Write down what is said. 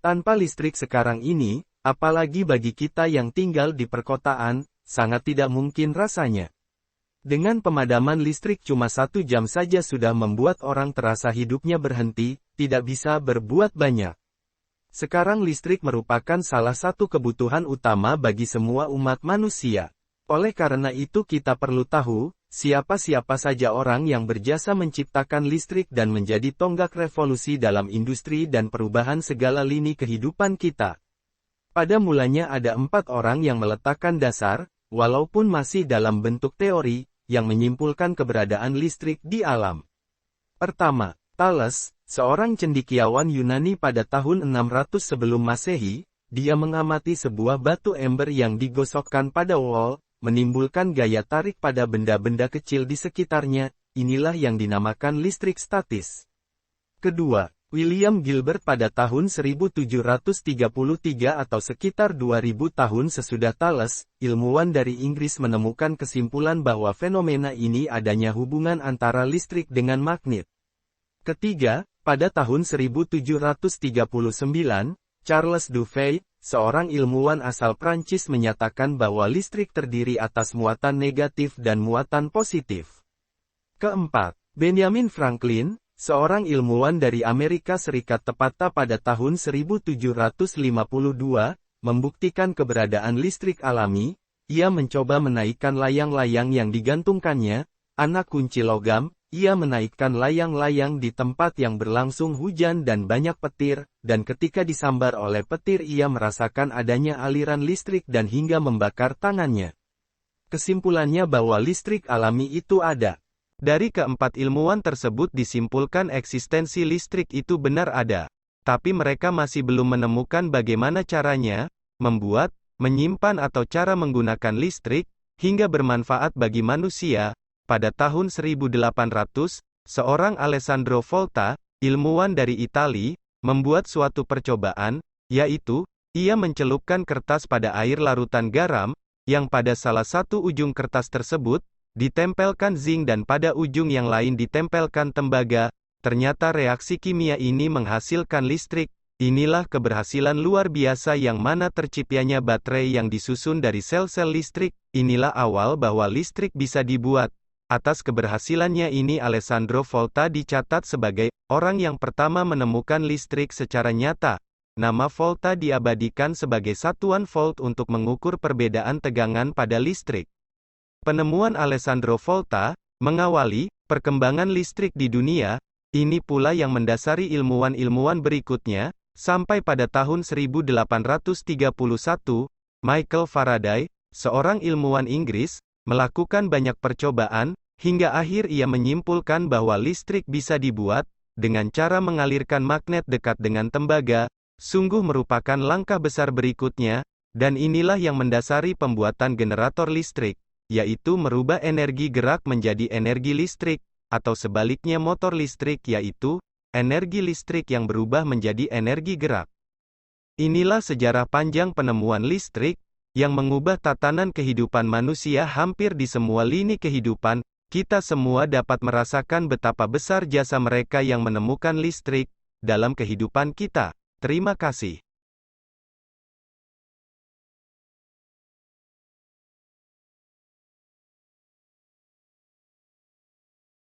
Tanpa listrik sekarang ini, apalagi bagi kita yang tinggal di perkotaan, sangat tidak mungkin rasanya. Dengan pemadaman listrik cuma 1 jam saja sudah membuat orang terasa hidupnya berhenti, tidak bisa berbuat banyak. Sekarang listrik merupakan salah satu kebutuhan utama bagi semua umat manusia. Oleh karena itu kita perlu tahu, siapa-siapa saja orang yang berjasa menciptakan listrik dan menjadi tonggak revolusi dalam industri dan perubahan segala lini kehidupan kita. Pada mulanya ada 4 orang yang meletakkan dasar, walaupun masih dalam bentuk teori, yang menyimpulkan keberadaan listrik di alam. Pertama, Thales, seorang cendekiawan Yunani pada tahun 600 sebelum Masehi, dia mengamati sebuah batu ember yang digosokkan pada wall, menimbulkan gaya tarik pada benda-benda kecil di sekitarnya, inilah yang dinamakan listrik statis. Kedua, William Gilbert pada tahun 1733 atau sekitar 2000 tahun sesudah Thales, ilmuwan dari Inggris menemukan kesimpulan bahwa fenomena ini adanya hubungan antara listrik dengan magnet. Ketiga, pada tahun 1739, Charles Dufay, seorang ilmuwan asal Prancis menyatakan bahwa listrik terdiri atas muatan negatif dan muatan positif. Keempat, Benjamin Franklin, seorang ilmuwan dari Amerika Serikat tepatnya pada tahun 1752, membuktikan keberadaan listrik alami. Ia mencoba menaikkan layang-layang yang digantungkannya, anak kunci logam. Ia menaikkan layang-layang di tempat yang berlangsung hujan dan banyak petir, dan ketika disambar oleh petir ia merasakan adanya aliran listrik dan hingga membakar tangannya. Kesimpulannya bahwa listrik alami itu ada. Dari keempat ilmuwan tersebut disimpulkan eksistensi listrik itu benar ada. Tapi mereka masih belum menemukan bagaimana caranya, membuat, menyimpan atau cara menggunakan listrik, hingga bermanfaat bagi manusia. Pada tahun 1800, seorang Alessandro Volta, ilmuwan dari Italia, membuat suatu percobaan, yaitu, ia mencelupkan kertas pada air larutan garam, yang pada salah satu ujung kertas tersebut, ditempelkan zinc dan pada ujung yang lain ditempelkan tembaga. Ternyata reaksi kimia ini menghasilkan listrik. Inilah keberhasilan luar biasa yang mana terciptanya baterai yang disusun dari sel-sel listrik. Inilah awal bahwa listrik bisa dibuat. Atas keberhasilannya ini Alessandro Volta dicatat sebagai orang yang pertama menemukan listrik secara nyata. Nama Volta diabadikan sebagai satuan volt untuk mengukur perbedaan tegangan pada listrik. Penemuan Alessandro Volta mengawali perkembangan listrik di dunia. Ini pula yang mendasari ilmuwan-ilmuwan berikutnya, sampai pada tahun 1831, Michael Faraday, seorang ilmuwan Inggris, melakukan banyak percobaan, hingga akhir ia menyimpulkan bahwa listrik bisa dibuat, dengan cara mengalirkan magnet dekat dengan tembaga, sungguh merupakan langkah besar berikutnya, dan inilah yang mendasari pembuatan generator listrik, yaitu merubah energi gerak menjadi energi listrik, atau sebaliknya motor listrik yaitu, energi listrik yang berubah menjadi energi gerak. Inilah sejarah panjang penemuan listrik, yang mengubah tatanan kehidupan manusia hampir di semua lini kehidupan. Kita semua dapat merasakan betapa besar jasa mereka yang menemukan listrik dalam kehidupan kita. Terima kasih.